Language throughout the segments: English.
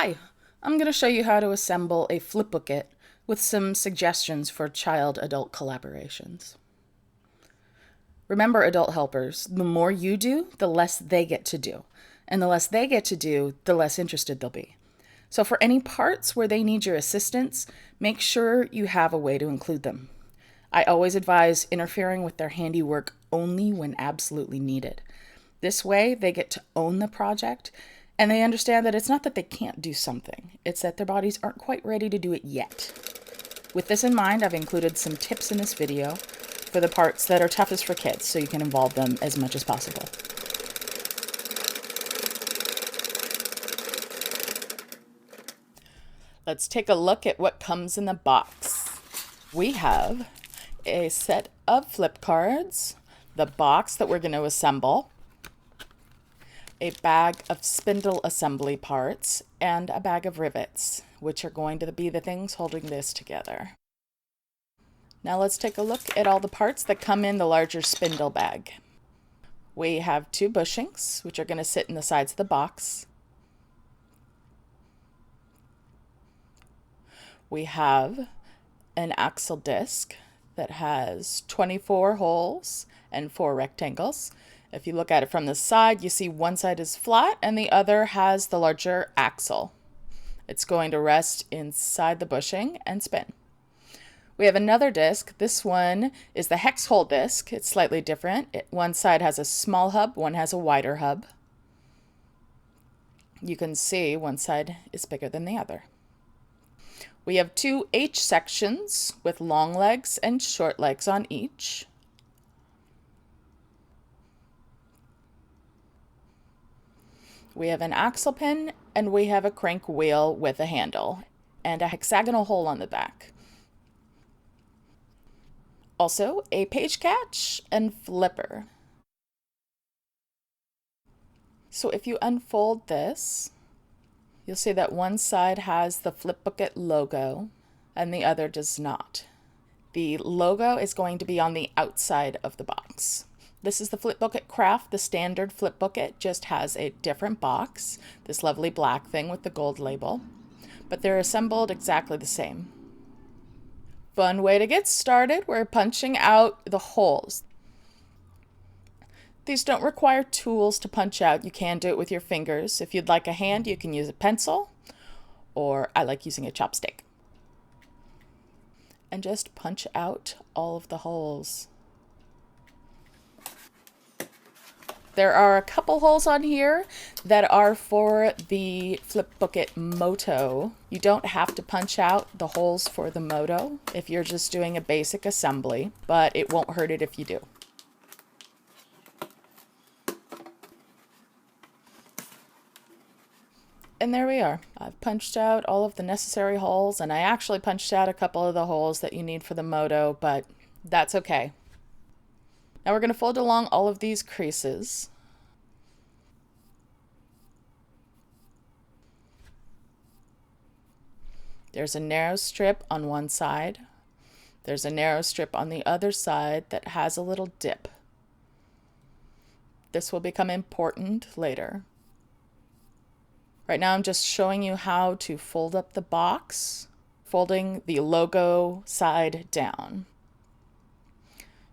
Hi, I'm going to show you how to assemble a FlipBooKit with some suggestions for child-adult collaborations. Remember, adult helpers, the more you do, the less they get to do. And the less they get to do, the less interested they'll be. So for any parts where they need your assistance, make sure you have a way to include them. I always advise interfering with their handiwork only when absolutely needed. This way, they get to own the project, and they understand that it's not that they can't do something, it's that their bodies aren't quite ready to do it yet. With this in mind, I've included some tips in this video for the parts that are toughest for kids, so you can involve them as much as possible. Let's take a look at what comes in the box. We have a set of flip cards, the box that we're going to assemble, a bag of Spindle Assembly parts, and a bag of rivets, which are going to be the things holding this together. Now let's take a look at all the parts that come in the larger spindle bag. We have 2 bushings, which are going to sit in the sides of the box. We have an axle disc that has 24 holes and 4 rectangles. If you look at it from the side, you see one side is flat and the other has the larger axle. It's going to rest inside the bushing and spin. We have another disc. This one is the hex hole disc. It's slightly different. One side has a small hub, one has a wider hub. You can see one side is bigger than the other. We have 2 H sections with long legs and short legs on each. We have an axle pin, and we have a crank wheel with a handle and a hexagonal hole on the back. Also, a page catch and flipper. So if you unfold this, you'll see that one side has the FlipBooKit logo and the other does not. The logo is going to be on the outside of the box. This is the FlipBooKit Craft. The standard FlipBooKit just has a different box, this lovely black thing with the gold label, but they're assembled exactly the same. Fun way to get started, we're punching out the holes. These don't require tools to punch out. You can do it with your fingers. If you'd like a hand, you can use a pencil, or I like using a chopstick. And just punch out all of the holes. There are a couple holes on here that are for the FlipBooKit Moto. You don't have to punch out the holes for the Moto if you're just doing a basic assembly, but it won't hurt it if you do. And there we are. I've punched out all of the necessary holes, and I actually punched out a couple of the holes that you need for the Moto, but that's okay. Now we're going to fold along all of these creases. There's a narrow strip on one side. There's a narrow strip on the other side that has a little dip. This will become important later. Right now I'm just showing you how to fold up the box, folding the logo side down,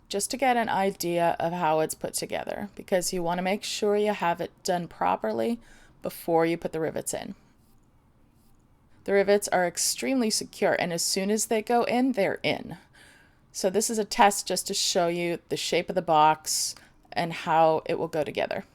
just to get an idea of how it's put together, because you want to make sure you have it done properly before you put the rivets in. The rivets are extremely secure, and as soon as they go in, they're in. So this is a test just to show you the shape of the box and how it will go together.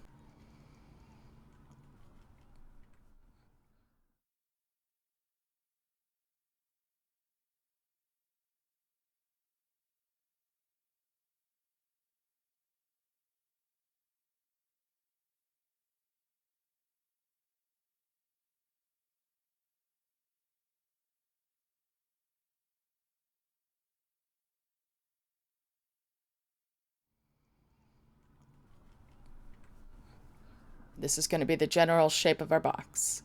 This is going to be the general shape of our box.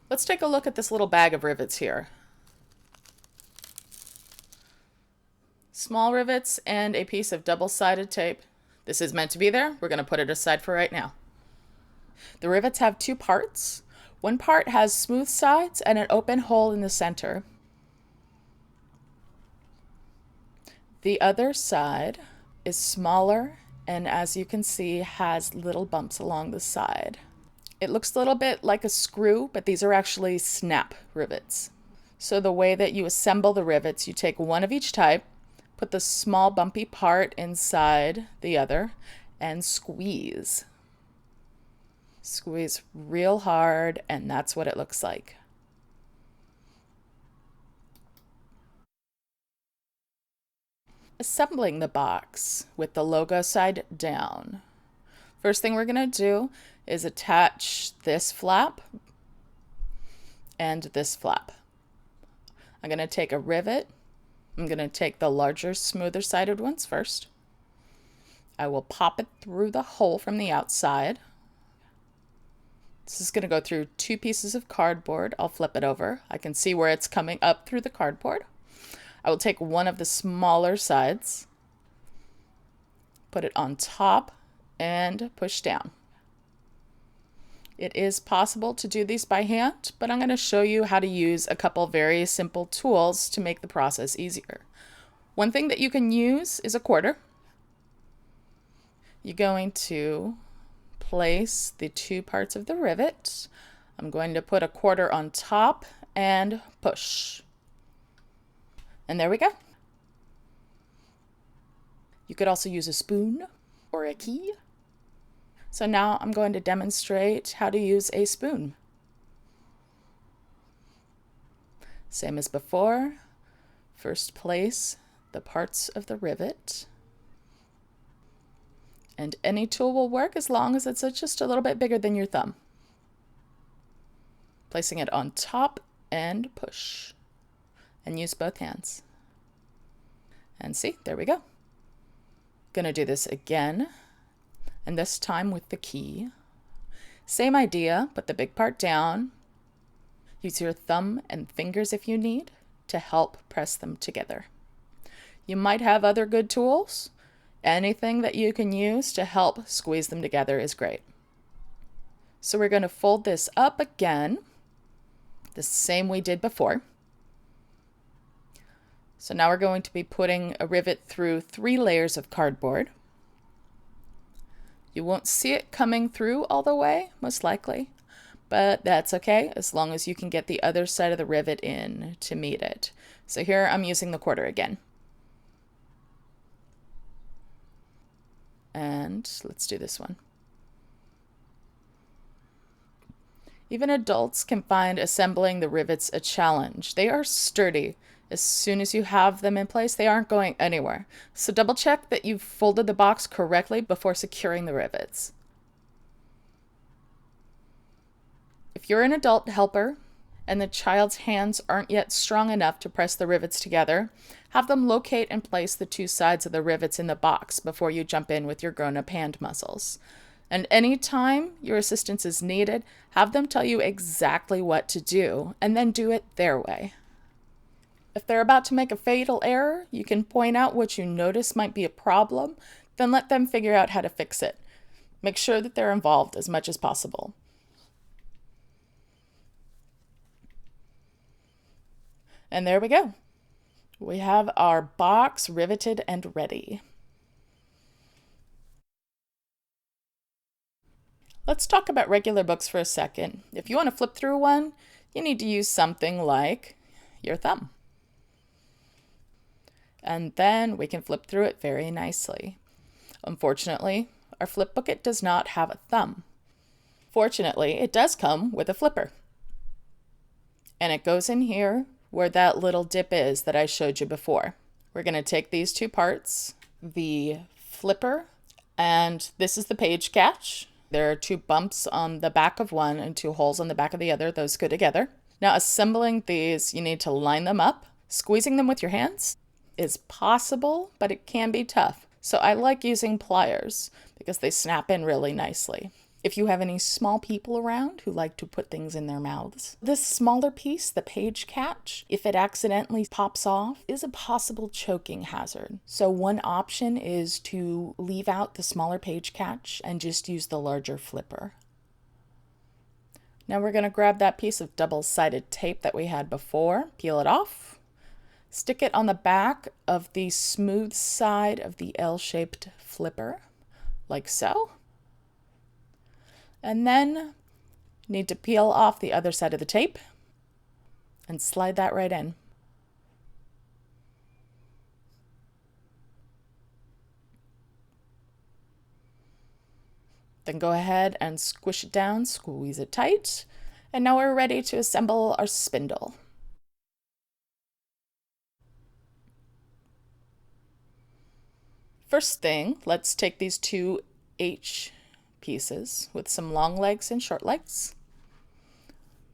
Let's take a look at this little bag of rivets here. Small rivets and a piece of double-sided tape. This is meant to be there. We're going to put it aside for right now. The rivets have 2 parts. One part has smooth sides and an open hole in the center. The other side is smaller and, as you can see, has little bumps along the side. It looks a little bit like a screw, but these are actually snap rivets. So the way that you assemble the rivets, you take one of each type, put the small bumpy part inside the other, and squeeze. Squeeze real hard, and that's what it looks like. Assembling the box with the logo side down. First thing we're going to do is attach this flap and this flap. I'm going to take a rivet. I'm going to take the larger, smoother sided ones first. I will pop it through the hole from the outside. This is going to go through 2 pieces of cardboard. I'll flip it over. I can see where it's coming up through the cardboard. I will take one of the smaller sides, put it on top, and push down. It is possible to do these by hand, but I'm going to show you how to use a couple very simple tools to make the process easier. One thing that you can use is a quarter. You're going to place the 2 parts of the rivet. I'm going to put a quarter on top and push. And there we go. You could also use a spoon or a key. So now I'm going to demonstrate how to use a spoon. Same as before. First place the parts of the rivet. And any tool will work as long as it's just a little bit bigger than your thumb. Placing it on top and push. And use both hands. And see, there we go. Gonna do this again, and this time with the key. Same idea, put the big part down. Use your thumb and fingers if you need to help press them together. You might have other good tools. Anything that you can use to help squeeze them together is great. So we're going to fold this up again, the same we did before. So now we're going to be putting a rivet through 3 layers of cardboard. You won't see it coming through all the way, most likely, but that's okay as long as you can get the other side of the rivet in to meet it. So here I'm using the quarter again. And let's do this one. Even adults can find assembling the rivets a challenge. They are sturdy. As soon as you have them in place, they aren't going anywhere. So double check that you've folded the box correctly before securing the rivets. If you're an adult helper and the child's hands aren't yet strong enough to press the rivets together, have them locate and place the 2 sides of the rivets in the box before you jump in with your grown-up hand muscles. And anytime your assistance is needed, have them tell you exactly what to do, and then do it their way. If they're about to make a fatal error, you can point out what you notice might be a problem, then let them figure out how to fix it. Make sure that they're involved as much as possible. And there we go. We have our box riveted and ready. Let's talk about regular books for a second. If you want to flip through one, you need to use something like your thumb. And then we can flip through it very nicely. Unfortunately, our FlipBooKit does not have a thumb. Fortunately, it does come with a flipper. And it goes in here where that little dip is that I showed you before. We're going to take these 2 parts, the flipper, and this is the page catch. There are 2 bumps on the back of one and 2 holes on the back of the other. Those go together. Now, assembling these, you need to line them up. Squeezing them with your hands is possible, but it can be tough. So I like using pliers because they snap in really nicely. If you have any small people around who like to put things in their mouths, this smaller piece, the page catch, if it accidentally pops off, is a possible choking hazard. So one option is to leave out the smaller page catch and just use the larger flipper. Now we're going to grab that piece of double-sided tape that we had before, peel it off, stick it on the back of the smooth side of the L-shaped flipper, like so. And then need to peel off the other side of the tape and slide that right in. Then go ahead and squish it down, squeeze it tight, and now we're ready to assemble our spindle. First thing, let's take these two H pieces with some long legs and short legs.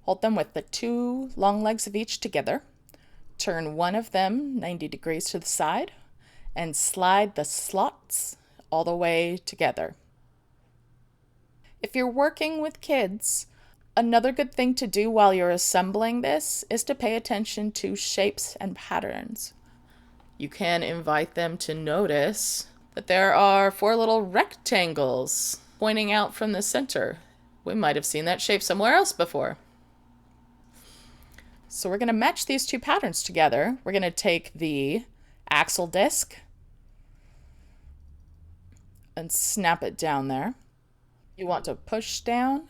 Hold them with the two long legs of each together. Turn one of them 90 degrees to the side and slide the slots all the way together. If you're working with kids, another good thing to do while you're assembling this is to pay attention to shapes and patterns. You can invite them to notice that there are 4 little rectangles pointing out from the center. We might have seen that shape somewhere else before. So we're going to match these two patterns together. We're going to take the axle disc and snap it down there. You want to push down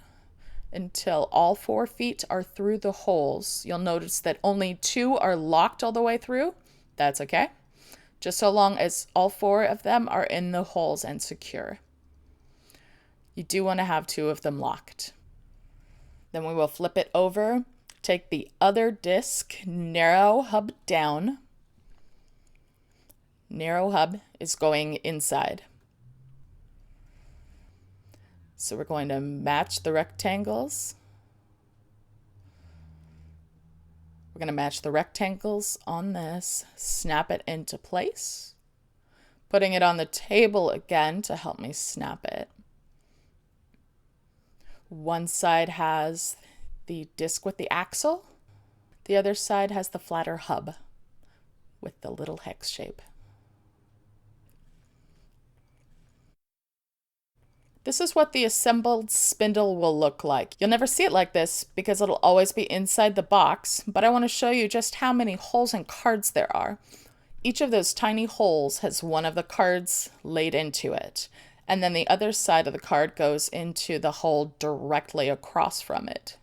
until all 4 feet are through the holes. You'll notice that only 2 are locked all the way through. That's okay. Just so long as all 4 of them are in the holes and secure. You do want to have 2 of them locked. Then we will flip it over, take the other disc, narrow hub down. Narrow hub is going inside. So we're going to match the rectangles. We're going to match the rectangles on this, snap it into place, putting it on the table again to help me snap it. One side has the disc with the axle. The other side has the flatter hub with the little hex shape. This is what the assembled spindle will look like. You'll never see it like this because it'll always be inside the box, but I want to show you just how many holes and cards there are. Each of those tiny holes has one of the cards laid into it, and then the other side of the card goes into the hole directly across from it.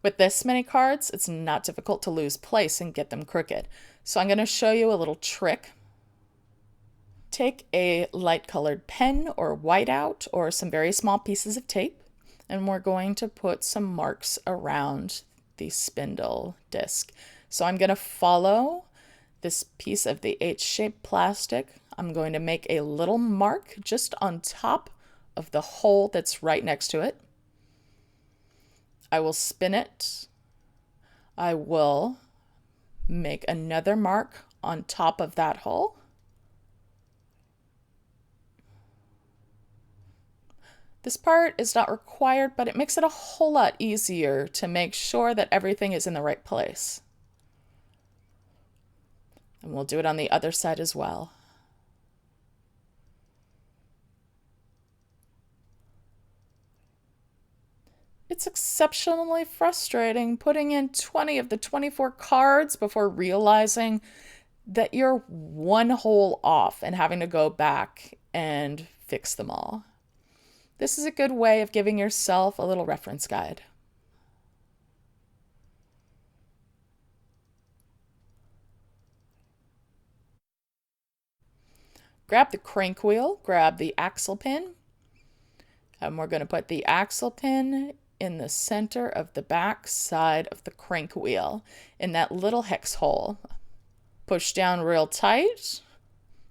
With this many cards, it's not difficult to lose place and get them crooked. So I'm going to show you a little trick. Take a light colored pen or whiteout or some very small pieces of tape, and we're going to put some marks around the spindle disc. So I'm going to follow this piece of the H-shaped plastic. I'm going to make a little mark just on top of the hole that's right next to it. I will spin it. I will make another mark on top of that hole. This part is not required, but it makes it a whole lot easier to make sure that everything is in the right place. And we'll do it on the other side as well. It's exceptionally frustrating putting in 20 of the 24 cards before realizing that you're one hole off and having to go back and fix them all. This is a good way of giving yourself a little reference guide. Grab the crank wheel, grab the axle pin, and we're going to put the axle pin in the center of the back side of the crank wheel in that little hex hole. Push down real tight,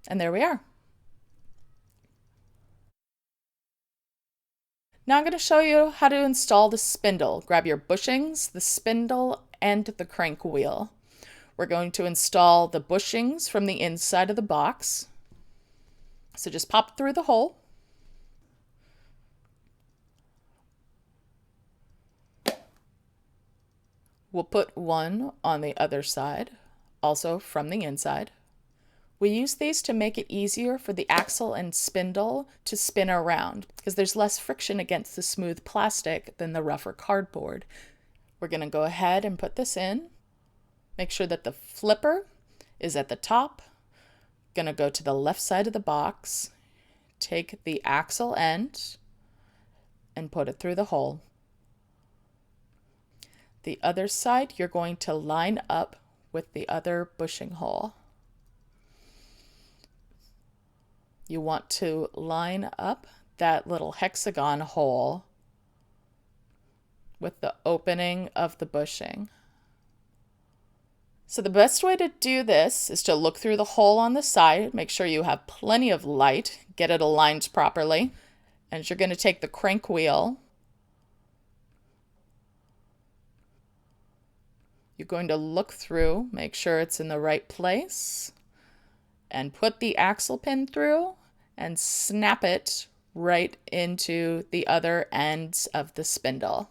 and there we are. Now I'm going to show you how to install the spindle. Grab your bushings, the spindle, and the crank wheel. We're going to install the bushings from the inside of the box. So just pop through the hole. We'll put one on the other side, also from the inside. We use these to make it easier for the axle and spindle to spin around because there's less friction against the smooth plastic than the rougher cardboard. We're going to go ahead and put this in. Make sure that the flipper is at the top. Going to go to the left side of the box, take the axle end and put it through the hole. The other side you're going to line up with the other bushing hole. You want to line up that little hexagon hole with the opening of the bushing. So the best way to do this is to look through the hole on the side, make sure you have plenty of light, get it aligned properly, and you're going to take the crank wheel. You're going to look through, make sure it's in the right place, and put the axle pin through and snap it right into the other ends of the spindle.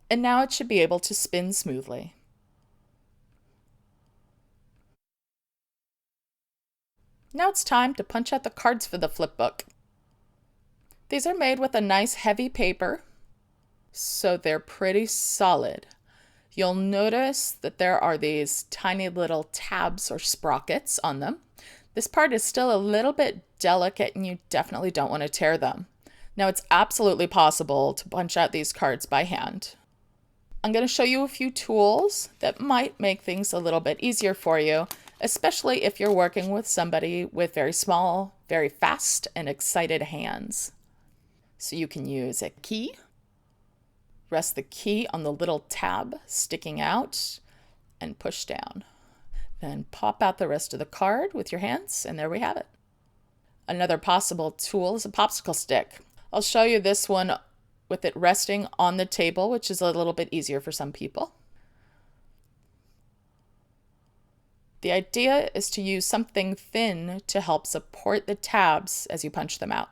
And now it should be able to spin smoothly. Now it's time to punch out the cards for the flipbook. These are made with a nice heavy paper, so they're pretty solid. You'll notice that there are these tiny little tabs or sprockets on them. This part is still a little bit delicate and you definitely don't want to tear them. Now it's absolutely possible to punch out these cards by hand. I'm going to show you a few tools that might make things a little bit easier for you, especially if you're working with somebody with very small, very fast, and excited hands. So you can use a key. Rest the key on the little tab sticking out and push down. Then pop out the rest of the card with your hands, and there we have it. Another possible tool is a popsicle stick. I'll show you this one with it resting on the table, which is a little bit easier for some people. The idea is to use something thin to help support the tabs as you punch them out.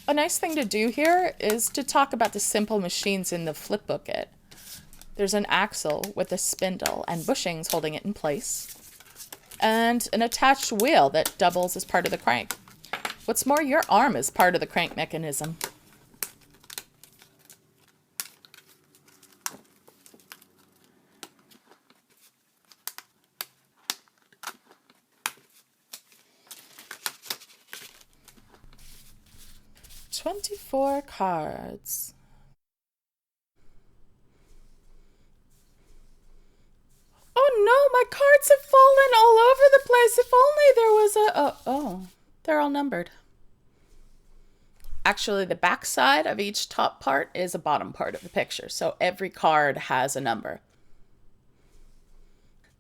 A nice thing to do here is to talk about the simple machines in the FlipBooKit. There's an axle with a spindle and bushings holding it in place, and an attached wheel that doubles as part of the crank. What's more, your arm is part of the crank mechanism. "24 cards. Oh no, my cards have fallen all over the place. If only there was a... Oh, they're all numbered. Actually, the back side of each top part is a bottom part of the picture, so every card has a number.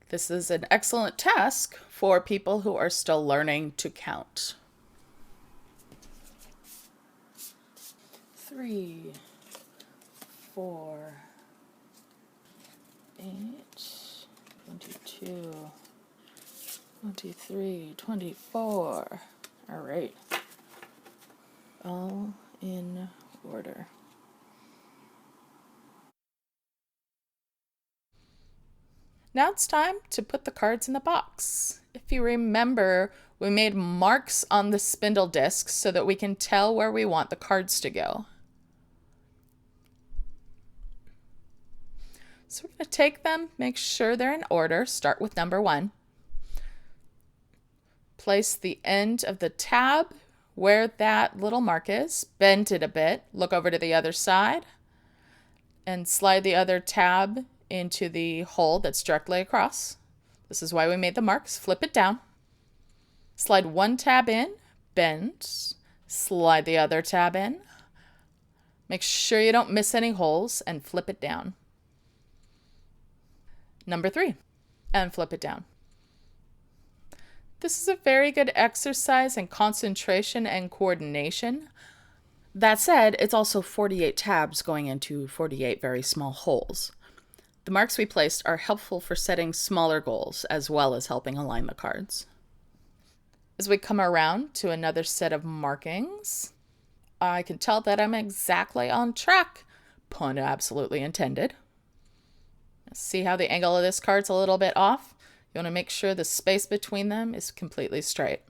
This is an excellent task for people who are still learning to count. 3, 4, 8, 22, 23, 24. All right. All in order. Now it's time to put the cards in the box. If you remember, we made marks on the spindle discs so that we can tell where we want the cards to go. So we're going to take them, make sure they're in order, start with number 1. Place the end of the tab where that little mark is, bend it a bit, look over to the other side, and slide the other tab into the hole that's directly across. This is why we made the marks. Flip it down. Slide one tab in, bend, slide the other tab in. Make sure you don't miss any holes and flip it down. Number 3, and flip it down. This is a very good exercise in concentration and coordination. That said, it's also 48 tabs going into 48 very small holes. The marks we placed are helpful for setting smaller goals as well as helping align the cards. As we come around to another set of markings, I can tell that I'm exactly on track. Pun absolutely intended. See how the angle of this card's a little bit off? You want to make sure the space between them is completely straight.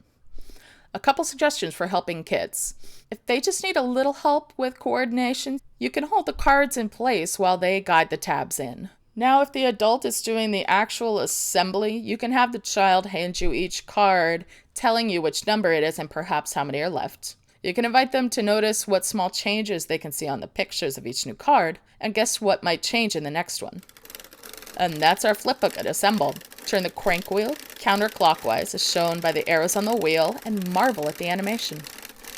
A couple suggestions for helping kids. If they just need a little help with coordination, you can hold the cards in place while they guide the tabs in. Now, if the adult is doing the actual assembly, you can have the child hand you each card, telling you which number it is and perhaps how many are left. You can invite them to notice what small changes they can see on the pictures of each new card, and guess what might change in the next one. And that's our FlipBooKit assembled. Turn the crank wheel counterclockwise as shown by the arrows on the wheel and marvel at the animation.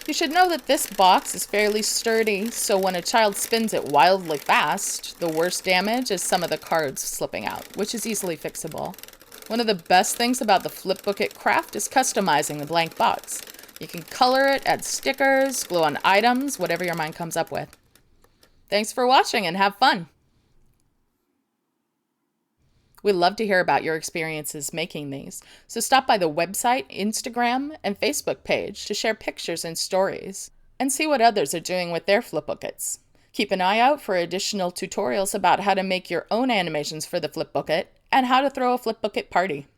You should know that this box is fairly sturdy, so when a child spins it wildly fast, the worst damage is some of the cards slipping out, which is easily fixable. One of the best things about the FlipBooKit craft is customizing the blank box. You can color it, add stickers, glue on items, whatever your mind comes up with. Thanks for watching and have fun! We'd love to hear about your experiences making these, so stop by the website, Instagram, and Facebook page to share pictures and stories, and see what others are doing with their FlipBooKits. Keep an eye out for additional tutorials about how to make your own animations for the FlipBooKit and how to throw a FlipBooKit party.